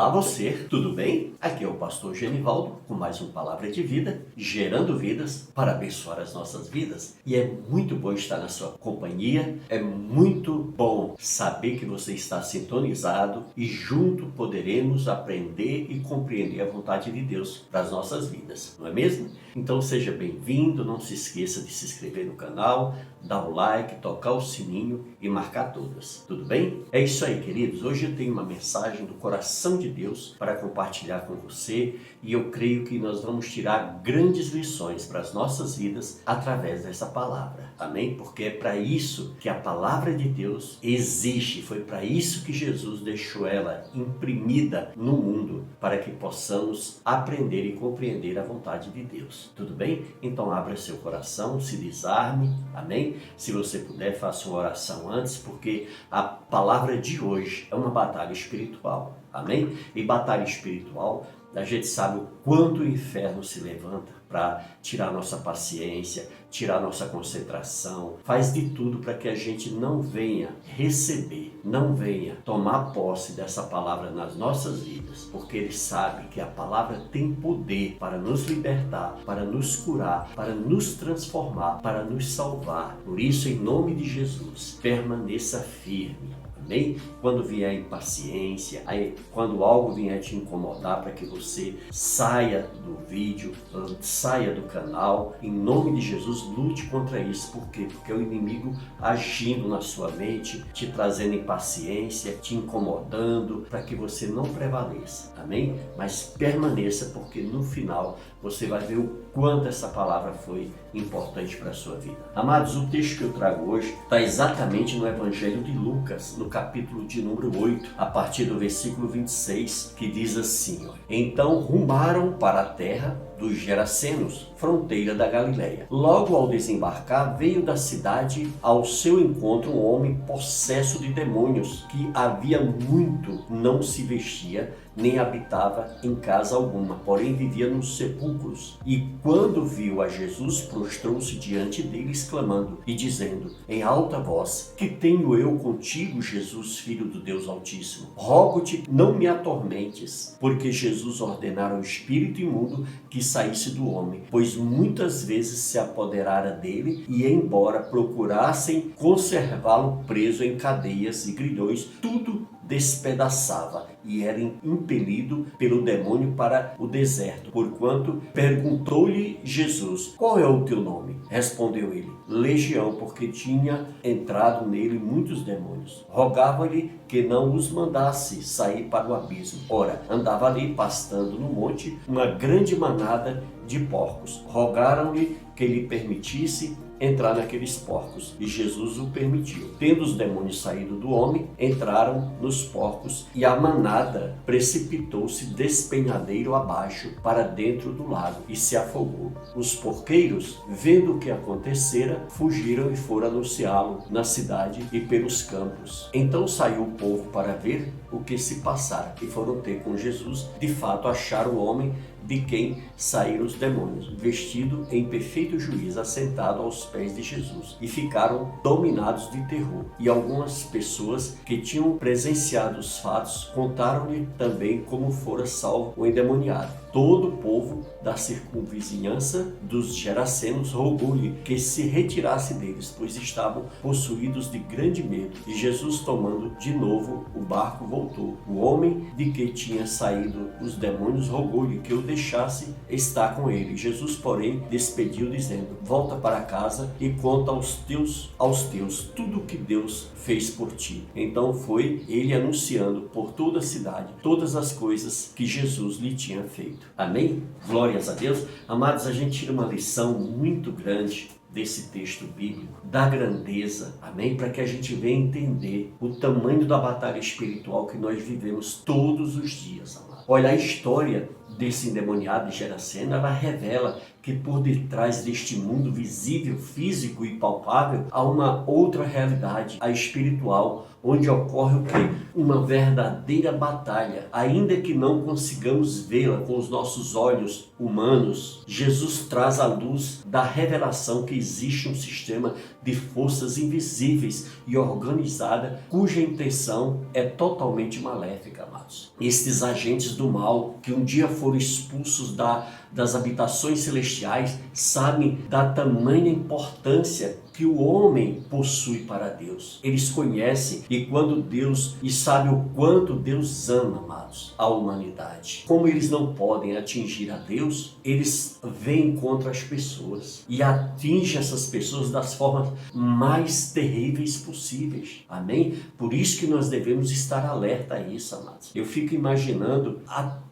Olá você, tudo bem? Aqui é o pastor Genivaldo com mais uma palavra de vida, gerando vidas para abençoar as nossas vidas. E é muito bom estar na sua companhia, é muito bom saber que você está sintonizado e junto poderemos aprender e compreender a vontade de Deus para as nossas vidas, não é mesmo? Então seja bem-vindo, não se esqueça de se inscrever no canal, dar o like, tocar o sininho e marcar todas, tudo bem? É isso aí, queridos, hoje eu tenho uma mensagem do coração de Deus para compartilhar com você e eu creio que nós vamos tirar grandes lições para as nossas vidas através dessa palavra, amém? Porque é para isso que a palavra de Deus existe, foi para isso que Jesus deixou ela imprimida no mundo, para que possamos aprender e compreender a vontade de Deus, tudo bem? Então abra seu coração, se desarme, amém? Se você puder, faça uma oração antes, porque a palavra de hoje é uma batalha espiritual, amém? E batalha espiritual, a gente sabe o quanto o inferno se levanta para tirar nossa paciência, tirar nossa concentração, faz de tudo para que a gente não venha receber, não venha tomar posse dessa palavra nas nossas vidas, porque ele sabe que a palavra tem poder para nos libertar, para nos curar, para nos transformar, para nos salvar. Por isso, em nome de Jesus, permaneça firme. Amém? Quando vier a impaciência, quando algo vier te incomodar, para que você saia do vídeo, saia do canal, em nome de Jesus, lute contra isso. Por quê? Porque é o inimigo agindo na sua mente, te trazendo impaciência, te incomodando, para que você não prevaleça. Amém? Mas permaneça, porque no final você vai ver o quanto essa palavra foi importante para a sua vida. Amados, o texto que eu trago hoje está exatamente no Evangelho de Lucas, no capítulo de número 8, a partir do versículo 26, que diz assim, ó: Então rumaram para a terra dos Gerasenos, fronteira da Galileia. Logo ao desembarcar, veio da cidade ao seu encontro um homem possesso de demônios, que havia muito não se vestia, nem habitava em casa alguma, porém vivia nos sepulcros. E quando viu a Jesus, prostrou-se diante dele, exclamando e dizendo em alta voz: Que tenho eu contigo, Jesus, Filho do Deus Altíssimo? Rogo-te, não me atormentes. Porque Jesus ordenara ao espírito imundo que saísse do homem, pois muitas vezes se apoderara dele, e embora procurassem conservá-lo preso em cadeias e grilhões, tudo despedaçava, e era impelido pelo demônio para o deserto. Porquanto perguntou-lhe Jesus: Qual é o teu nome? Respondeu ele: Legião, porque tinha entrado nele muitos demônios. Rogava-lhe que não os mandasse sair para o abismo. Ora, andava ali pastando no monte uma grande manada de porcos. Rogaram-lhe que lhe permitisse entrar naqueles porcos, e Jesus o permitiu. Tendo os demônios saído do homem, entraram nos porcos, e a manada precipitou-se despenhadeiro abaixo para dentro do lago e se afogou. Os porqueiros, vendo o que acontecera, fugiram e foram anunciá-lo na cidade e pelos campos. Então saiu o povo para ver o que se passara, e foram ter com Jesus. De fato, acharam o homem de quem saíram os demônios, vestido em perfeito juízo, assentado aos pés de Jesus, e ficaram dominados de terror. E algumas pessoas que tinham presenciado os fatos contaram-lhe também como fora salvo o endemoniado. Todo o povo da circunvizinhança dos Gerasenos rogou-lhe que se retirasse deles, pois estavam possuídos de grande medo. E Jesus, tomando de novo o barco, voltou. O homem de que tinha saído os demônios rogou-lhe que o deixasse estar com ele. Jesus, porém, despediu, dizendo: Volta para casa e conta aos teus tudo o que Deus fez por ti. Então foi ele anunciando por toda a cidade todas as coisas que Jesus lhe tinha feito. Amém? Glórias a Deus. Amados, a gente tira uma lição muito grande desse texto bíblico, da grandeza, amém? Para que a gente venha entender o tamanho da batalha espiritual que nós vivemos todos os dias, amados. Olha, a história desse endemoniado de Geraseno, ela revela que por detrás deste mundo visível, físico e palpável, há uma outra realidade, a espiritual, onde ocorre o quê? Uma verdadeira batalha. Ainda que não consigamos vê-la com os nossos olhos humanos, Jesus traz a luz da revelação que existe um sistema de forças invisíveis e organizada cuja intenção é totalmente maléfica, amados. Estes agentes do mal que um dia foram expulsos das habitações celestiais sabem da tamanha importância que o homem possui para Deus. Eles conhecem e sabem o quanto Deus ama, amados, a humanidade. Como eles não podem atingir a Deus, eles vêm contra as pessoas e atingem essas pessoas das formas mais terríveis possíveis. Amém? Por isso que nós devemos estar alerta a isso, amados. Eu fico imaginando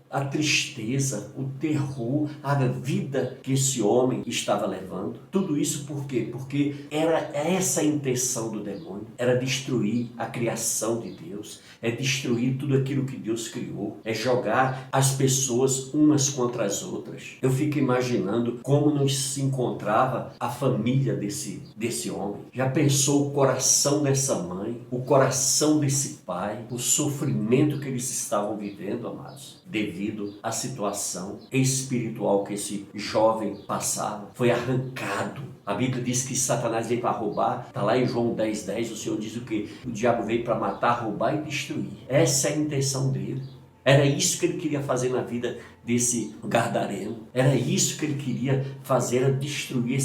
a tristeza, o terror, a vida que esse homem estava levando. Tudo isso por quê? Porque era essa a intenção do demônio. Era destruir a criação de Deus. É destruir tudo aquilo que Deus criou. É jogar as pessoas umas contra as outras. Eu fico imaginando como não se encontrava a família desse homem. Já pensou o coração dessa mãe? O coração desse pai? O sofrimento que eles estavam vivendo, amados? Devido à situação espiritual que esse jovem passava, foi arrancado. A Bíblia diz que Satanás veio para roubar, está lá em João 10:10, o Senhor diz o que? O diabo veio para matar, roubar e destruir. Essa é a intenção dele. Era isso que ele queria fazer na vida desse gadareno. Era isso que ele queria fazer, era destruir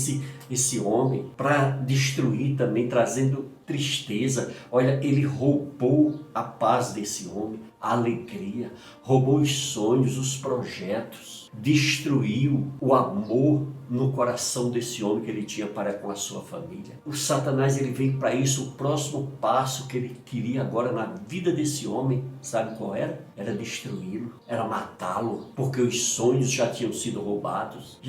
esse homem, para destruir também, trazendo tristeza. Olha, ele roubou a paz desse homem, a alegria, roubou os sonhos, os projetos, destruiu o amor no coração desse homem que ele tinha para com a sua família. O Satanás, ele veio para isso. O próximo passo que ele queria agora na vida desse homem, sabe qual era? Era destruí-lo, era matá-lo, porque os sonhos já tinham sido roubados,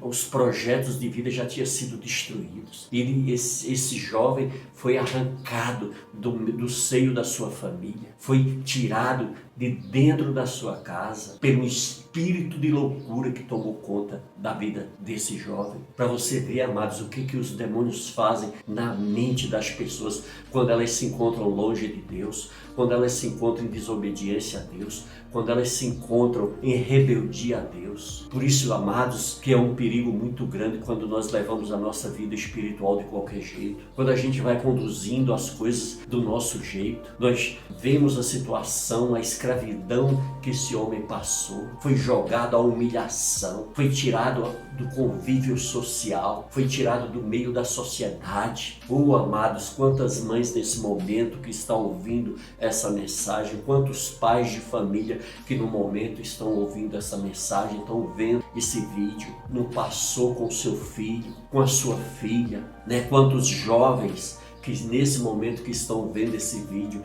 os projetos de vida já tinham sido destruídos. Esse jovem foi arrancado do seio da sua família, foi tirado de dentro da sua casa pelo espírito de loucura que tomou conta da vida desse jovem. Para você ver, amados, o que os demônios fazem na mente das pessoas quando elas se encontram longe de Deus, quando elas se encontram em desobediência a Deus, quando elas se encontram em rebeldia a Deus. Por isso, amados, que é um perigo muito grande quando nós levamos a nossa vida espiritual de qualquer jeito. Quando a gente vai conduzindo as coisas do nosso jeito, nós vemos a situação, a escravidão que esse homem passou, foi jogado à humilhação, foi tirado do convívio social, foi tirado do meio da sociedade. Amados, quantas mães nesse momento que estão ouvindo essa mensagem, quantos pais de família que no momento estão ouvindo essa mensagem, estão vendo esse vídeo, não passou com seu filho, com a sua filha, né? Quantos jovens que nesse momento que estão vendo esse vídeo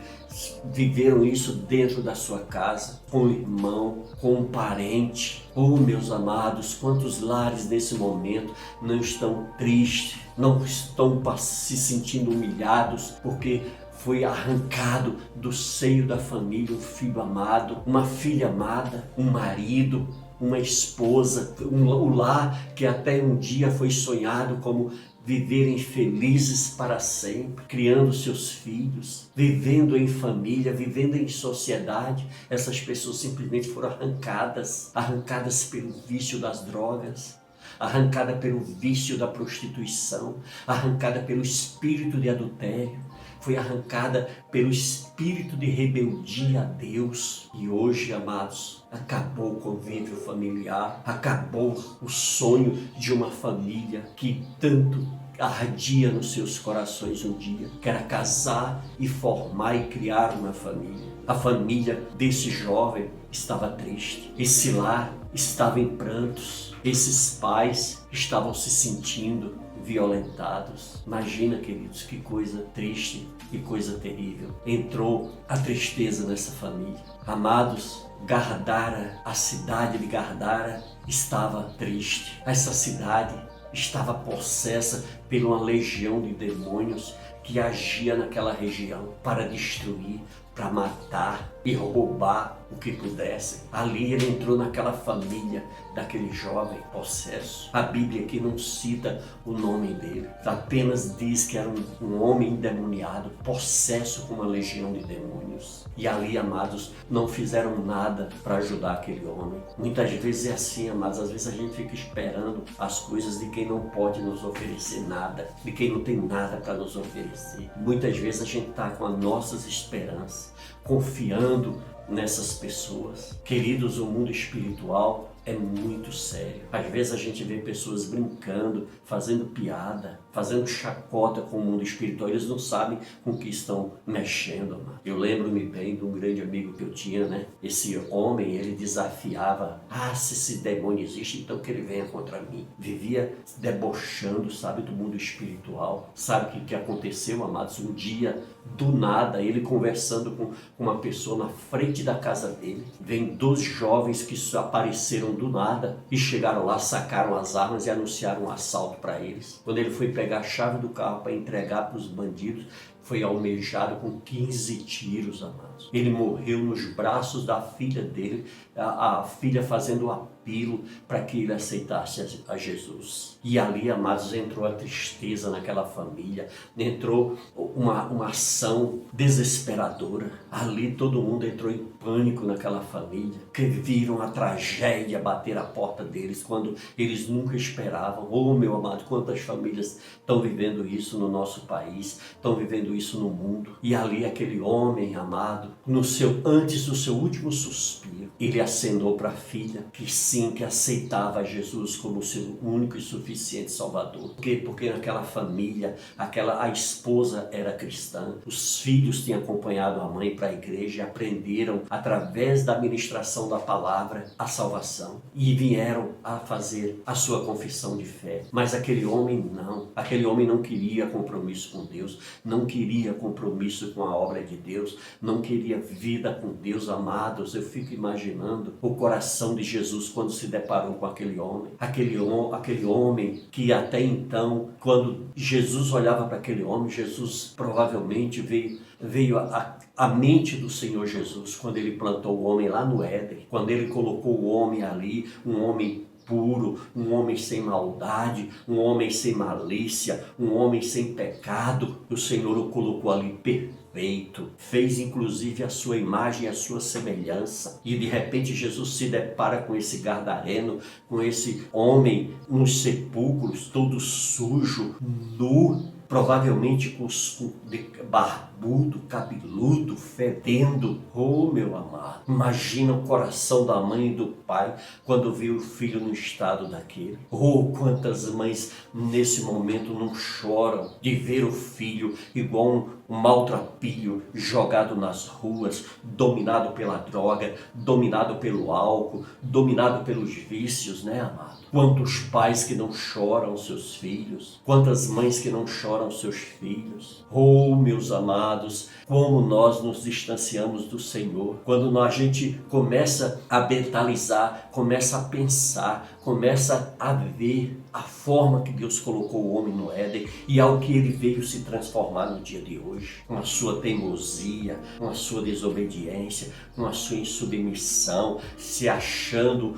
viveram isso dentro da sua casa, com um irmão, com um parente. Meus amados, quantos lares nesse momento não estão tristes, não estão se sentindo humilhados porque foi arrancado do seio da família um filho amado, uma filha amada, um marido, uma esposa, o lar que até um dia foi sonhado como viverem felizes para sempre, criando seus filhos, vivendo em família, vivendo em sociedade. Essas pessoas simplesmente foram arrancadas pelo vício das drogas, arrancada pelo vício da prostituição, arrancada pelo espírito de adultério, foi arrancada pelo espírito de rebeldia a Deus. E hoje, amados, acabou o convívio familiar, acabou o sonho de uma família que tanto ardia nos seus corações um dia, que era casar e formar e criar uma família. A família desse jovem estava triste, esse lar estava em prantos, esses pais estavam se sentindo violentados. Imagina, queridos, que coisa triste, que coisa terrível. Entrou a tristeza nessa família. Amados, Gardara, a cidade de Gardara estava triste. Essa cidade estava possessa por uma legião de demônios que agia naquela região para destruir, para matar. e roubar o que pudessem. Ali ele entrou naquela família daquele jovem possesso. A Bíblia aqui não cita o nome dele, apenas diz que era um homem endemoniado, possesso com uma legião de demônios. E ali, amados, não fizeram nada para ajudar aquele homem. Muitas vezes é assim, amados, às vezes a gente fica esperando as coisas de quem não pode nos oferecer nada, de quem não tem nada para nos oferecer. Muitas vezes a gente está com as nossas esperanças, confiando nessas pessoas. Queridos, o mundo espiritual é muito sério. Às vezes a gente vê pessoas brincando, fazendo piada, fazendo chacota com o mundo espiritual. Eles não sabem com o que estão mexendo, amado. Eu lembro-me bem de um grande amigo que eu tinha, né? Esse homem, ele desafiava: se esse demônio existe, então que ele venha contra mim. Vivia debochando, sabe, do mundo espiritual. Sabe o que aconteceu, amados? Um dia, do nada, ele conversando com uma pessoa na frente da casa dele, vem 2 jovens que apareceram do nada e chegaram lá, sacaram as armas e anunciaram um assalto para eles. Quando ele foi pegar a chave do carro para entregar para os bandidos, foi almejado com 15 tiros, amados. Ele morreu nos braços da filha dele, a filha fazendo apelo para que ele aceitasse a Jesus. E ali, amados, entrou a tristeza naquela família, entrou uma ação desesperadora. Ali todo mundo entrou em pânico naquela família, que viram a tragédia bater à porta deles quando eles nunca esperavam. Oh, meu amado, quantas famílias estão vivendo isso no nosso país, estão vivendo isso no mundo. E ali aquele homem amado, antes do seu último suspiro, ele acenou para a filha que sim, que aceitava Jesus como seu único e suficiente Salvador. Por quê? Porque naquela família, a esposa era cristã, os filhos tinham acompanhado a mãe para a igreja e aprenderam através da ministração da palavra a salvação e vieram a fazer a sua confissão de fé. Mas aquele homem não queria compromisso com Deus, não queria compromisso com a obra de Deus, não queria vida com Deus. Amados, eu fico imaginando o coração de Jesus quando se deparou com aquele homem que até então, quando Jesus olhava para aquele homem, Jesus provavelmente veio a mente do Senhor Jesus quando ele plantou o homem lá no Éden, quando ele colocou o homem ali, um homem puro, um homem sem maldade, um homem sem malícia, um homem sem pecado. O Senhor o colocou ali perfeito, fez inclusive a sua imagem e a sua semelhança. E de repente Jesus se depara com esse gadareno, com esse homem nos sepulcros, todo sujo, nu, provavelmente com barbudo, cabeludo, fedendo. Oh, meu amado, imagina o coração da mãe e do pai quando viu o filho no estado daquele. Oh, quantas mães nesse momento não choram de ver o filho igual um maltrapilho jogado nas ruas, dominado pela droga, dominado pelo álcool, dominado pelos vícios, né, amado? Quantos pais que não choram seus filhos, quantas mães que não choram seus filhos. Oh, meus amados, como nós nos distanciamos do Senhor. Quando a gente começa a mentalizar, começa a pensar, começa a ver a forma que Deus colocou o homem no Éden e ao que ele veio se transformar no dia de hoje, com a sua teimosia, com a sua desobediência, com a sua insubmissão, se achando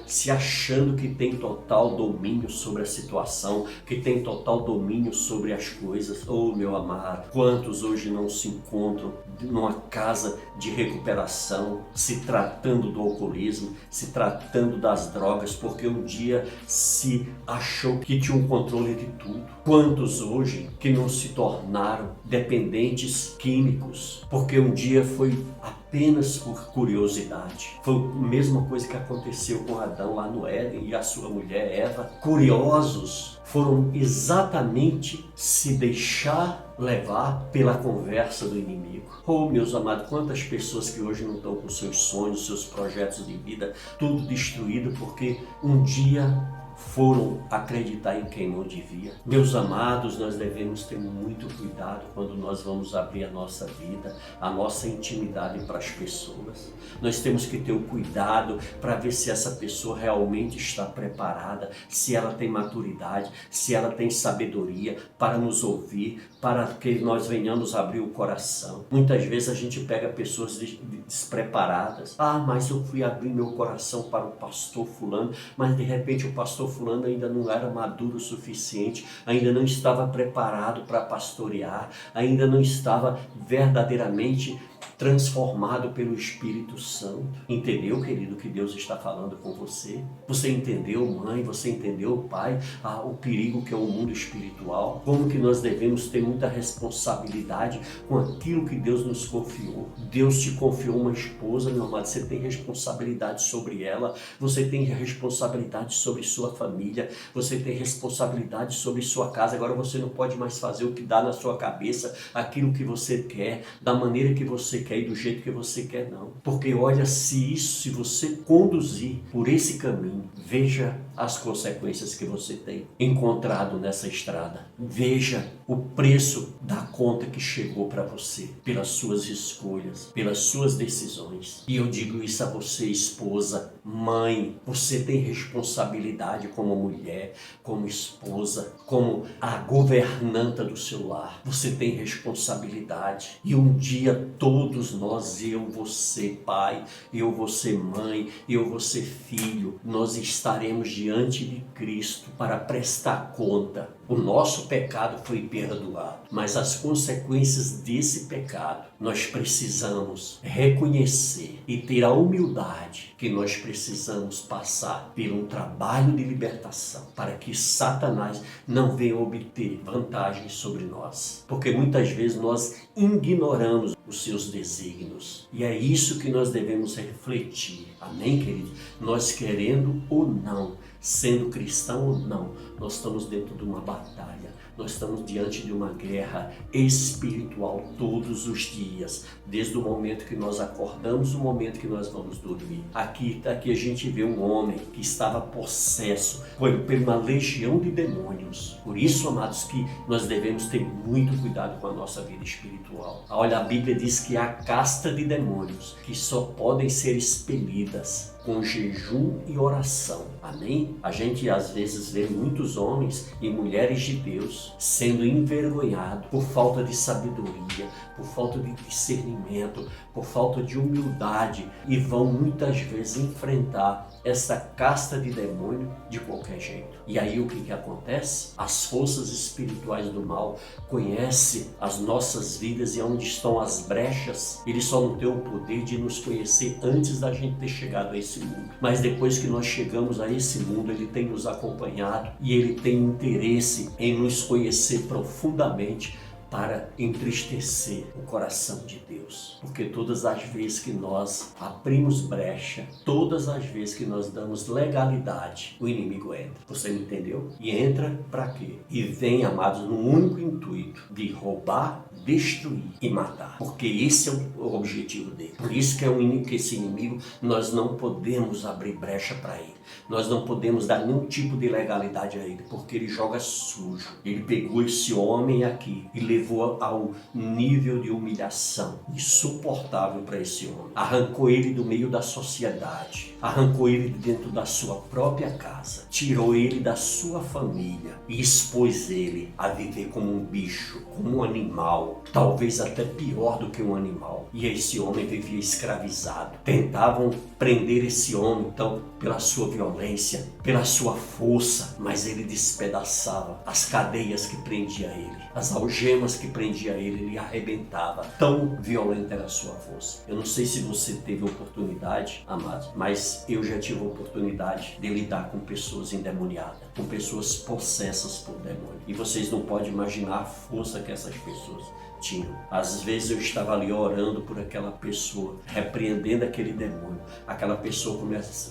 se achando que tem total domínio sobre a situação, que tem total domínio sobre as coisas. Oh, meu amado, quantos hoje não se encontram numa casa de recuperação, se tratando do alcoolismo, se tratando das drogas, porque um dia se achou que tinha um controle de tudo. Quantos hoje que não se tornaram dependentes químicos, porque um dia foi apenas por curiosidade. Foi a mesma coisa que aconteceu com Adão lá no Éden e a sua mulher Eva. Curiosos, foram exatamente se deixar levar pela conversa do inimigo. Oh, meus amados, quantas pessoas que hoje não estão com seus sonhos, seus projetos de vida, tudo destruído porque um dia foram acreditar em quem não devia. Meus amados, nós devemos ter muito cuidado quando nós vamos abrir a nossa vida, a nossa intimidade para as pessoas. Nós temos que ter o cuidado para ver se essa pessoa realmente está preparada, se ela tem maturidade, se ela tem sabedoria para nos ouvir, para que nós venhamos abrir o coração. Muitas vezes a gente pega pessoas despreparadas. Mas eu fui abrir meu coração para o pastor fulano, mas de repente o pastor fulano ainda não era maduro o suficiente, ainda não estava preparado para pastorear, ainda não estava verdadeiramente transformado pelo Espírito Santo. Entendeu, querido, que Deus está falando com você? Você entendeu, mãe? Você entendeu, pai? O perigo que é o mundo espiritual? Como que nós devemos ter muita responsabilidade com aquilo que Deus nos confiou? Deus te confiou uma esposa, meu amado, você tem responsabilidade sobre ela, você tem responsabilidade sobre sua família, você tem responsabilidade sobre sua casa. Agora você não pode mais fazer o que dá na sua cabeça, aquilo que você quer, da maneira que você quer e do jeito que você quer, não. Porque olha, se você conduzir por esse caminho, veja as consequências que você tem encontrado nessa estrada. Veja o preço da conta que chegou para você, pelas suas escolhas, pelas suas decisões. E eu digo isso a você, esposa, mãe, você tem responsabilidade como mulher, como esposa, como a governanta do seu lar. Você tem responsabilidade. E um dia todos nós, eu, você, pai, eu, você, mãe, eu, você, filho, nós estaremos diante de Cristo para prestar conta. O nosso pecado foi perdoado, mas as consequências desse pecado nós precisamos reconhecer e ter a humildade que nós precisamos passar por um trabalho de libertação para que Satanás não venha obter vantagem sobre nós. Porque muitas vezes nós ignoramos os seus desígnios. E é isso que nós devemos refletir. Amém, querido? Nós querendo ou não, sendo cristão ou não, nós estamos dentro de uma batalha. Nós estamos diante de uma guerra espiritual todos os dias, desde o momento que nós acordamos, o momento que nós vamos dormir. Aqui a gente vê um homem que estava possesso por uma legião de demônios. Por isso, amados, que nós devemos ter muito cuidado com a nossa vida espiritual. Olha, a Bíblia diz que há casta de demônios que só podem ser expelidas com jejum e oração. Amém? A gente às vezes vê muitos homens e mulheres de Deus sendo envergonhados por falta de sabedoria, por falta de discernimento, por falta de humildade, e vão muitas vezes enfrentar essa casta de demônio de qualquer jeito. E aí o que acontece? As forças espirituais do mal conhecem as nossas vidas e onde estão as brechas. Eles só não têm o poder de nos conhecer antes da gente ter chegado a esse mundo. Mas depois que nós chegamos a esse mundo, ele tem nos acompanhado e ele tem interesse em nos conhecer profundamente para entristecer o coração de Deus. Porque todas as vezes que nós abrimos brecha, todas as vezes que nós damos legalidade, o inimigo entra. Você me entendeu? E entra para quê? E vem, amados, no único intuito de roubar, destruir e matar. Porque esse é o objetivo dele. Por isso que esse inimigo, nós não podemos abrir brecha para ele. Nós não podemos dar nenhum tipo de legalidade a ele, porque ele joga sujo. Ele pegou esse homem aqui e levou ao nível de humilhação insuportável para esse homem. Arrancou ele do meio da sociedade, arrancou ele de dentro da sua própria casa, tirou ele da sua família e expôs ele a viver como um bicho, como um animal, talvez até pior do que um animal. E esse homem vivia escravizado. Tentavam prender esse homem, então, pela sua violência, pela sua força, mas ele despedaçava as cadeias que prendiam ele, as algemas que prendiam ele arrebentava. Tão violenta era a sua força. Eu não sei se você teve oportunidade, amado, mas eu já tive a oportunidade de lidar com pessoas endemoniadas, com pessoas possessas por demônio. E vocês não podem imaginar a força que essas pessoas Tinham. Às vezes eu estava ali orando por aquela pessoa, repreendendo aquele demônio. Aquela pessoa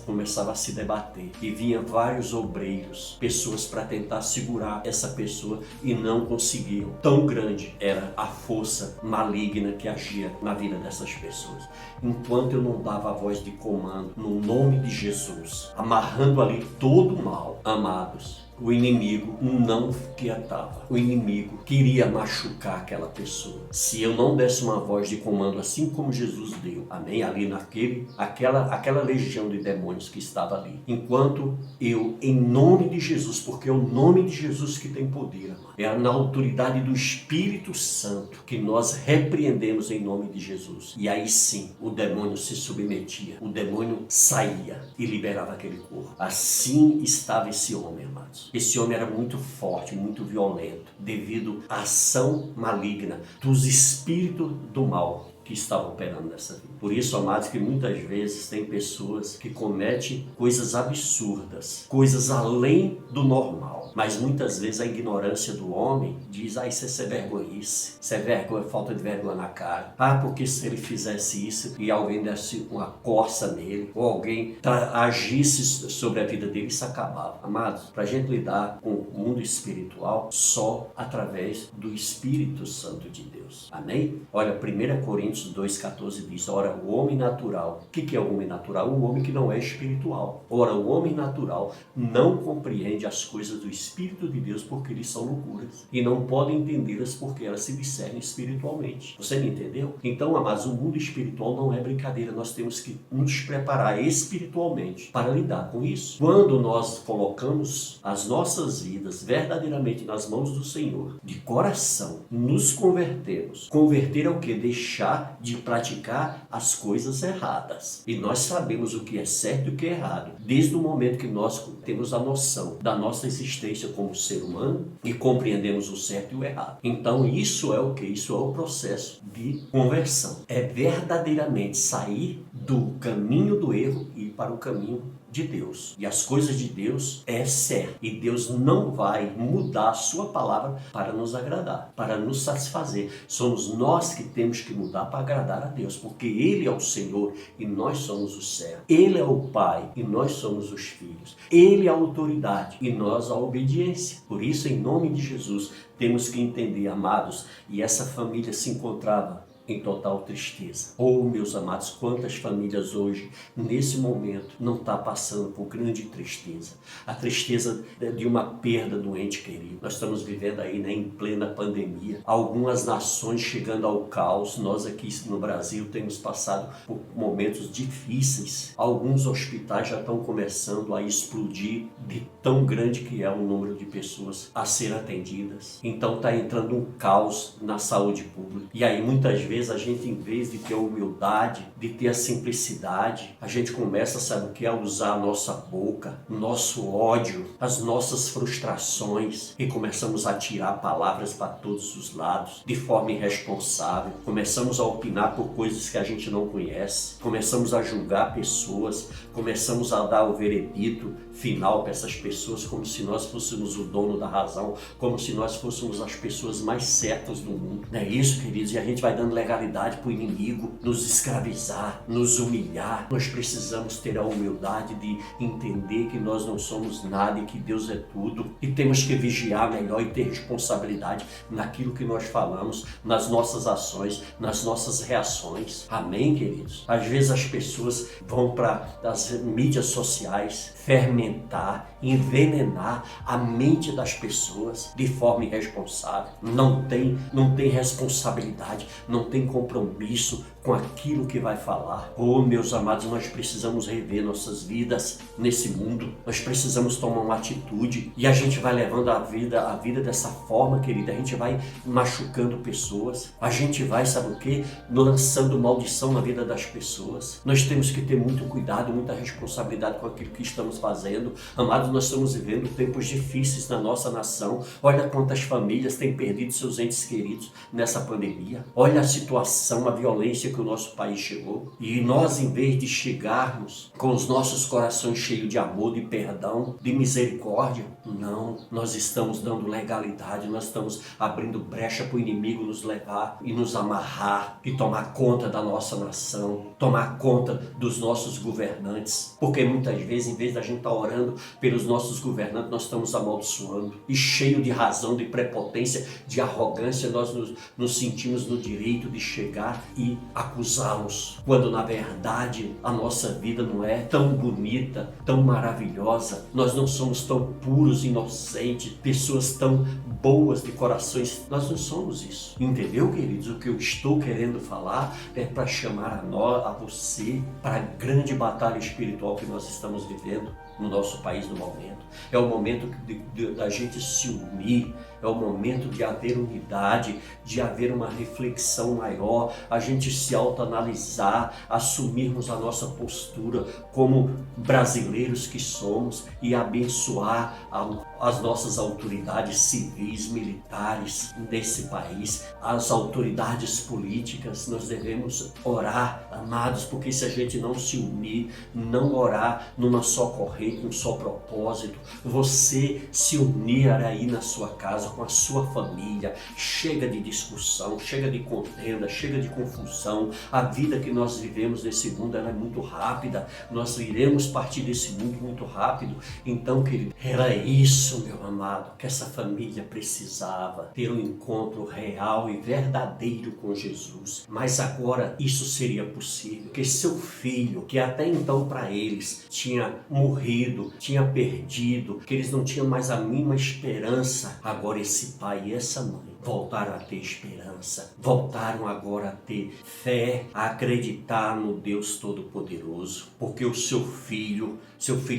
começava a se debater e vinha vários obreiros, pessoas para tentar segurar essa pessoa e não conseguiam. Tão grande era a força maligna que agia na vida dessas pessoas. Enquanto eu não dava a voz de comando, no nome de Jesus, amarrando ali todo o mal, amados, o inimigo não quietava. O inimigo queria machucar aquela pessoa. Se eu não desse uma voz de comando, assim como Jesus deu, amém? Ali aquela legião de demônios que estava ali. Enquanto eu, em nome de Jesus, porque é o nome de Jesus que tem poder, amado. É na autoridade do Espírito Santo que nós repreendemos em nome de Jesus. E aí sim, o demônio se submetia. O demônio saía e liberava aquele corpo. Assim estava esse homem, amados. Esse homem era muito forte, muito violento, devido à ação maligna dos espíritos do mal que estavam operando nessa vida. Por isso, amados, que muitas vezes tem pessoas que cometem coisas absurdas, coisas além do normal. Mas muitas vezes a ignorância do homem diz, isso é ser vergonhice, isso é vergonha, falta de vergonha na cara. Porque se ele fizesse isso e alguém desse uma corça nele, ou alguém agisse sobre a vida dele, isso acabava. Amados, para a gente lidar com o mundo espiritual, só através do Espírito Santo de Deus. Amém? Olha, 1 Coríntios 2,14 diz, ora, o homem natural. O que é o homem natural? O homem que não é espiritual. Ora, o homem natural não compreende as coisas do Espírito de Deus porque eles são loucuras. E não pode entendê-las porque elas se discernem espiritualmente. Você me entendeu? Então, amados, o mundo espiritual não é brincadeira. Nós temos que nos preparar espiritualmente para lidar com isso. Quando nós colocamos as nossas vidas verdadeiramente nas mãos do Senhor, de coração, nos convertemos. Converter é o que? Deixar de praticar as coisas erradas. E nós sabemos o que é certo e o que é errado, desde o momento que nós temos a noção da nossa existência como ser humano e compreendemos o certo e o errado. Então isso é o que? Isso é o processo de conversão. É verdadeiramente sair do caminho do erro e ir para o caminho de Deus. E as coisas de Deus é certo. E Deus não vai mudar a sua palavra para nos agradar, para nos satisfazer. Somos nós que temos que mudar para agradar a Deus, porque Ele é o Senhor e nós somos os servos. Ele é o Pai e nós somos os filhos. Ele é a autoridade e nós a obediência. Por isso, em nome de Jesus, temos que entender, amados, e essa família se encontrava em total tristeza. Meus amados, quantas famílias hoje, nesse momento, não está passando por grande tristeza. A tristeza de uma perda do ente querido. Nós estamos vivendo aí, em plena pandemia. Algumas nações chegando ao caos. Nós aqui no Brasil temos passado por momentos difíceis. Alguns hospitais já estão começando a explodir de tão grande que é o número de pessoas a ser atendidas. Então está entrando um caos na saúde pública. E aí muitas vezes a gente, em vez de ter a humildade, de ter a simplicidade, a gente começa, sabe o que? A usar a nossa boca, o nosso ódio, as nossas frustrações e começamos a tirar palavras para todos os lados, de forma irresponsável. Começamos a opinar por coisas que a gente não conhece, começamos a julgar pessoas, começamos a dar o veredito final para essas pessoas como se nós fôssemos o dono da razão, como se nós fôssemos as pessoas mais certas do mundo. Não é isso, queridos? E a gente vai dando legalidade para o inimigo nos escravizar, nos humilhar. Nós precisamos ter a humildade de entender que nós não somos nada e que Deus é tudo. E temos que vigiar melhor e ter responsabilidade naquilo que nós falamos, nas nossas ações, nas nossas reações. Amém, queridos? Às vezes as pessoas vão para as mídias sociais fermentar, envenenar a mente das pessoas de forma irresponsável. Não tem responsabilidade, não tem compromisso com aquilo que vai falar. Meus amados, nós precisamos rever nossas vidas nesse mundo. Nós precisamos tomar uma atitude e a gente vai levando a vida dessa forma, querida. A gente vai machucando pessoas. A gente vai, sabe o quê? Lançando maldição na vida das pessoas. Nós temos que ter muito cuidado, muita responsabilidade com aquilo que estamos fazendo. Amados, nós estamos vivendo tempos difíceis na nossa nação. Olha quantas famílias têm perdido seus entes queridos nessa pandemia. Olha a situação, a violência que o nosso país chegou. E nós, em vez de chegarmos com os nossos corações cheios de amor, de perdão, de misericórdia, não, nós estamos dando legalidade, nós estamos abrindo brecha para o inimigo nos levar e nos amarrar e tomar conta da nossa nação, tomar conta dos nossos governantes, porque muitas vezes, em vez da gente estar orando pelos nossos governantes, nós estamos amaldiçoando, e cheio de razão, de prepotência, de arrogância, nós nos sentimos no direito de chegar e acusá-los, quando na verdade a nossa vida não é tão bonita, tão maravilhosa, nós não somos tão puros, inocentes, pessoas tão boas de corações, nós não somos isso, entendeu, queridos? O que eu estou querendo falar é para chamar a você para a grande batalha espiritual que nós estamos vivendo no nosso país no momento. É o momento da gente se unir, é o momento de haver unidade, de haver uma reflexão maior, a gente se autoanalisar, assumirmos a nossa postura como brasileiros que somos e abençoar as nossas autoridades civis, militares desse país, as autoridades políticas. Nós devemos orar, amados, porque se a gente não se unir, não orar numa só corrente, um só propósito, você se unir aí na sua casa, com a sua família, chega de discussão, chega de contenda, chega de confusão. A vida que nós vivemos nesse mundo, ela é muito rápida, nós iremos partir desse mundo muito rápido. Então, querido, era isso, meu amado, que essa família precisava, ter um encontro real e verdadeiro com Jesus. Mas agora isso seria possível, que seu filho, que até então para eles tinha morrido, tinha perdido, que eles não tinham mais a mínima esperança, agora esse pai e essa mãe voltaram a ter esperança, voltaram agora a ter fé, a acreditar no Deus Todo-Poderoso, porque o seu filho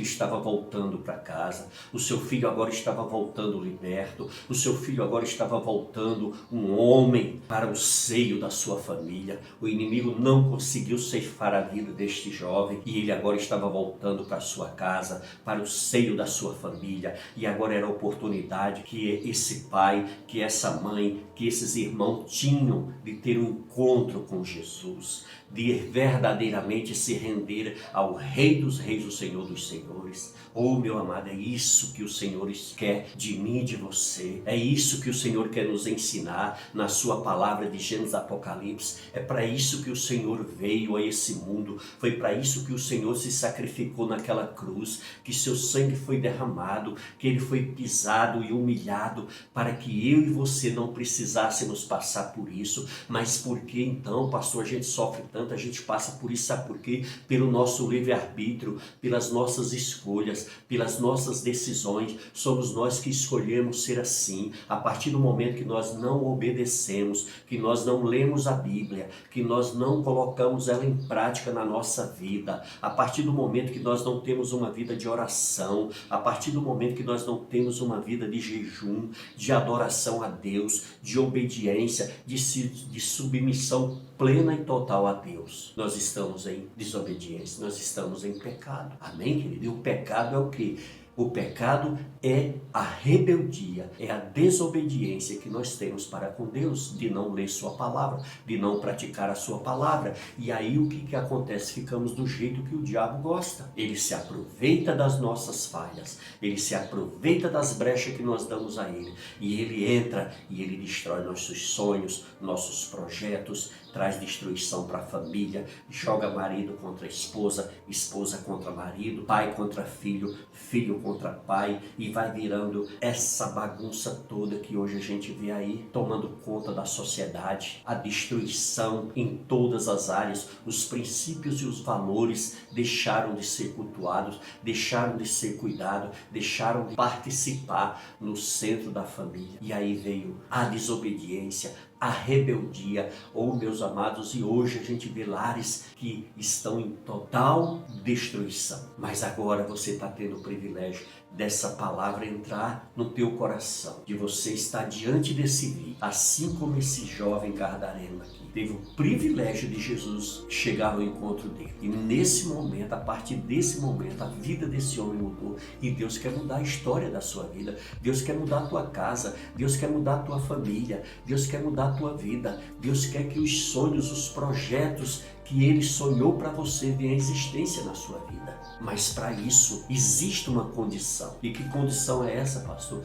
estava voltando para casa, o seu filho agora estava voltando liberto, o seu filho agora estava voltando um homem para o seio da sua família. O inimigo não conseguiu ceifar a vida deste jovem e ele agora estava voltando para a sua casa, para o seio da sua família, e agora era a oportunidade que esse pai, que essa mãe, que esses irmãos tinham de ter um encontro com Jesus, de verdadeiramente se render ao Rei dos Reis, o Senhor dos Senhores. Oh, meu amado, é isso que o Senhor quer de mim e de você. É isso que o Senhor quer nos ensinar na sua palavra de Gênesis Apocalipse. É para isso que o Senhor veio a esse mundo. Foi para isso que o Senhor se sacrificou naquela cruz, que seu sangue foi derramado, que ele foi pisado e humilhado, para que eu e você não precisássemos passar por isso. Mas por que então, pastor, a gente sofre tanto, a gente passa por isso, sabe por quê? Pelo nosso livre-arbítrio, pelas nossas escolhas, pelas nossas decisões. Somos nós que escolhemos ser assim. A partir do momento que nós não obedecemos, que nós não lemos a Bíblia, que nós não colocamos ela em prática na nossa vida, a partir do momento que nós não temos uma vida de oração, a partir do momento que nós não temos uma vida de jejum, de adoração a Deus, de obediência, de submissão plena e total a Deus, nós estamos em desobediência, nós estamos em pecado. Amém, querido? E o pecado é o quê? O pecado é a rebeldia, é a desobediência que nós temos para com Deus, de não ler sua palavra, de não praticar a sua palavra. E aí o que acontece? Ficamos do jeito que o diabo gosta. Ele se aproveita das nossas falhas, ele se aproveita das brechas que nós damos a ele. E ele entra e ele destrói nossos sonhos, nossos projetos, traz destruição para a família, joga marido contra esposa, esposa contra marido, pai contra filho, filho contra pai, e vai virando essa bagunça toda que hoje a gente vê aí tomando conta da sociedade. A destruição em todas as áreas, os princípios e os valores deixaram de ser cultuados, deixaram de ser cuidados, deixaram de participar no centro da família. E aí veio a desobediência, a rebeldia, meus amados, e hoje a gente vê lares que estão em total destruição. Mas agora você está tendo o privilégio dessa palavra entrar no teu coração, de você estar diante desse vídeo, assim como esse jovem gadareno aqui teve o privilégio de Jesus chegar ao encontro dele. E nesse momento, a partir desse momento, a vida desse homem mudou. E Deus quer mudar a história da sua vida. Deus quer mudar a tua casa. Deus quer mudar a tua família. Deus quer mudar a tua vida. Deus quer que os sonhos, os projetos que Ele sonhou para você venham à existência na sua vida. Mas para isso existe uma condição. E que condição é essa, pastor?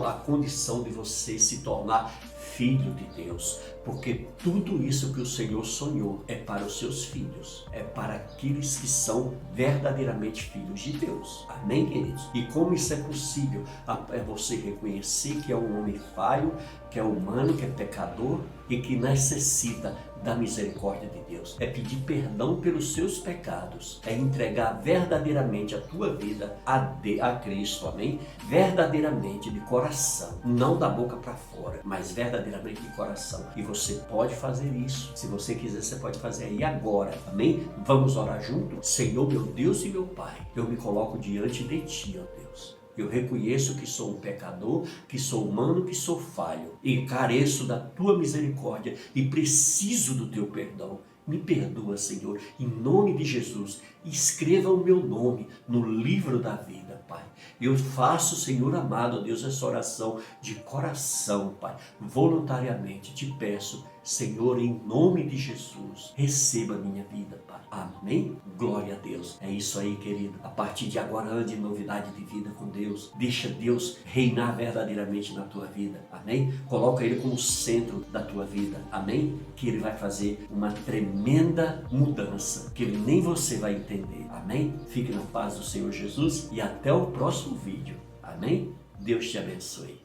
A condição de você se tornar filho de Deus, porque tudo isso que o Senhor sonhou é para os seus filhos, é para aqueles que são verdadeiramente filhos de Deus. Amém, queridos? E como isso é possível? É você reconhecer que é um homem falho, que é humano, que é pecador e que necessita da misericórdia de Deus. É pedir perdão pelos seus pecados, é entregar verdadeiramente a tua vida a Cristo, amém? Verdadeiramente de coração, não da boca para fora, mas verdadeiramente de coração. E você pode fazer isso. Se você quiser, você pode fazer aí agora, amém? Vamos orar junto? Senhor, meu Deus e meu Pai, eu me coloco diante de Ti, ó Deus. Eu reconheço que sou um pecador, que sou humano, que sou falho e careço da Tua misericórdia e preciso do Teu perdão. Me perdoa, Senhor, em nome de Jesus. Escreva o meu nome no livro da vida, Pai. Eu faço, Senhor amado, ó Deus, essa oração de coração, Pai. Voluntariamente te peço, Senhor, em nome de Jesus, receba a minha vida, Pai. Amém? Glória a Deus. É isso aí, querido. A partir de agora, ande em novidade de vida com Deus. Deixa Deus reinar verdadeiramente na tua vida. Amém? Coloca Ele como centro da tua vida. Amém? Que Ele vai fazer uma tremenda mudança, que nem você vai entender. Amém? Fique na paz do Senhor Jesus e até o próximo vídeo. Amém? Deus te abençoe.